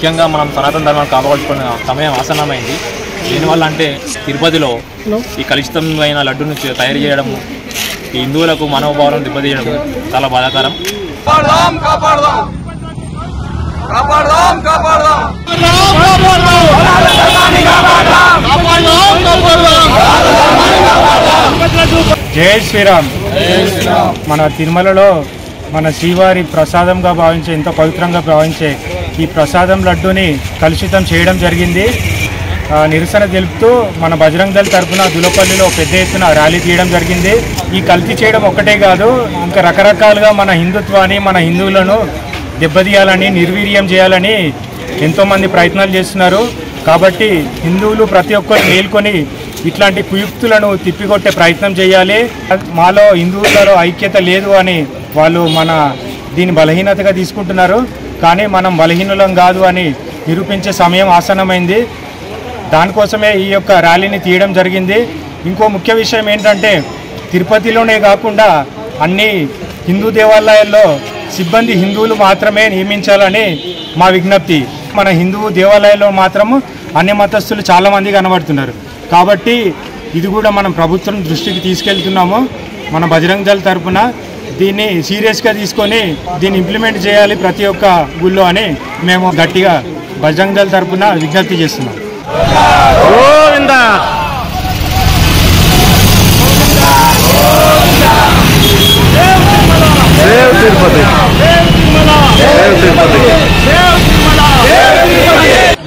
ముఖ్యంగా మనం సనాతన ధర్మాన్ని కాపాడుకున్న సమయం ఆసన్నమైంది. దీనివల్ల అంటే తిరుపతిలో ఈ కలుషితమైన లడ్డూను తయారు చేయడం ఈ హిందువులకు మనోభావాలను దెబ్బతీయడం చాలా బాధాకరం. జై శ్రీరామ్. మన తిరుమలలో మన శ్రీవారి ప్రసాదంగా భావించే, ఎంతో పవిత్రంగా భావించే ఈ ప్రసాదం లడ్డూని కలుషితం చేయడం జరిగింది. నిరసన తెలుపుతూ మన బజరంగ్ దళ్ తరఫున దులపల్లిలో పెద్ద ఎత్తున ర్యాలీ తీయడం జరిగింది. ఈ కల్తీ చేయడం ఒక్కటే కాదు, ఇంకా రకరకాలుగా మన హిందుత్వాన్ని, మన హిందువులను దెబ్బతీయాలని, నిర్వీర్యం చేయాలని ఎంతోమంది ప్రయత్నాలు చేస్తున్నారు. కాబట్టి హిందువులు ప్రతి ఒక్కరు మేల్కొని ఇట్లాంటి కుయుక్తులను తిప్పికొట్టే ప్రయత్నం చేయాలి. మాలో హిందువులలో ఐక్యత లేదు అని వాళ్ళు దీన్ని బలహీనతగా తీసుకుంటున్నారు. కానీ మనం బలహీనులం కాదు అని నిరూపించే సమయం ఆసన్నమైంది. దానికోసమే ఈ యొక్క ర్యాలీని తీయడం జరిగింది. ఇంకో ముఖ్య విషయం ఏంటంటే, తిరుపతిలోనే కాకుండా అన్ని హిందూ దేవాలయాల్లో సిబ్బంది హిందువులు మాత్రమే నియమించాలని మా విజ్ఞప్తి. మన హిందూ దేవాలయాల్లో మాత్రము అన్య మతస్థులు చాలామంది కనబడుతున్నారు. కాబట్టి ఇది కూడా మనం ప్రభుత్వం దృష్టికి తీసుకెళ్తున్నాము. మన బజరంగ్ దళ్ తరఫున దీన్ని సీరియస్గా తీసుకొని దీన్ని ఇంప్లిమెంట్ చేయాలి ప్రతి ఒక్క గుళ్ళో అని మేము గట్టిగా బజరంగ్ దళ్ తరఫున విజ్ఞప్తి చేస్తున్నాం.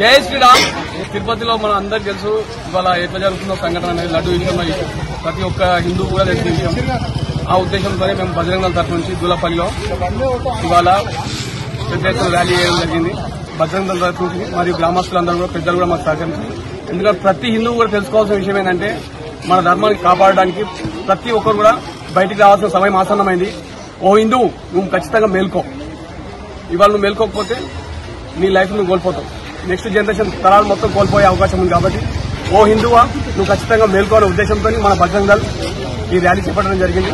జై శ్రీరామ్. తిరుపతిలో మన అందరికి తెలుసు ఇవాళ ఎట్లా జరుగుతున్న సంఘటన అనేది లడ్డు విషయంలో ప్రతి ఒక్క హిందూ కూడా తెలిసిన విషయం. ఆ ఉద్దేశంతోనే మేము బజరంగ్ దళ్ తరఫు నుంచి దులపల్లిలో ఇవాళ పెద్ద ఎత్తున ర్యాలీ చేయడం జరిగింది. బజరంగ్ దళ్ తరఫు నుంచి మరియు గ్రామస్తులందరూ కూడా, పెద్దలు కూడా మాకు సహకరించారు. ఎందుకంటే ప్రతి హిందువు కూడా తెలుసుకోవాల్సిన విషయం ఏంటంటే, మన ధర్మాన్ని కాపాడడానికి ప్రతి ఒక్కరు కూడా బయటికి రావాల్సిన సమయం ఆసన్నమైంది. ఓ హిందువు, నువ్వు ఖచ్చితంగా మేల్కో. ఇవాళ నువ్వు మేల్కోకపోతే నీ లైఫ్ నువ్వు కోల్పోతావు. నెక్స్ట్ జనరేషన్ తరాలు మొత్తం కోల్పోయే అవకాశం ఉంది. కాబట్టి ఓ హిందువా, నువ్వు ఖచ్చితంగా మేల్కోవాలనే ఉద్దేశంతో మన బజరంగ్ దళ్ ఈ ర్యాలీ చేపట్టడం జరిగింది.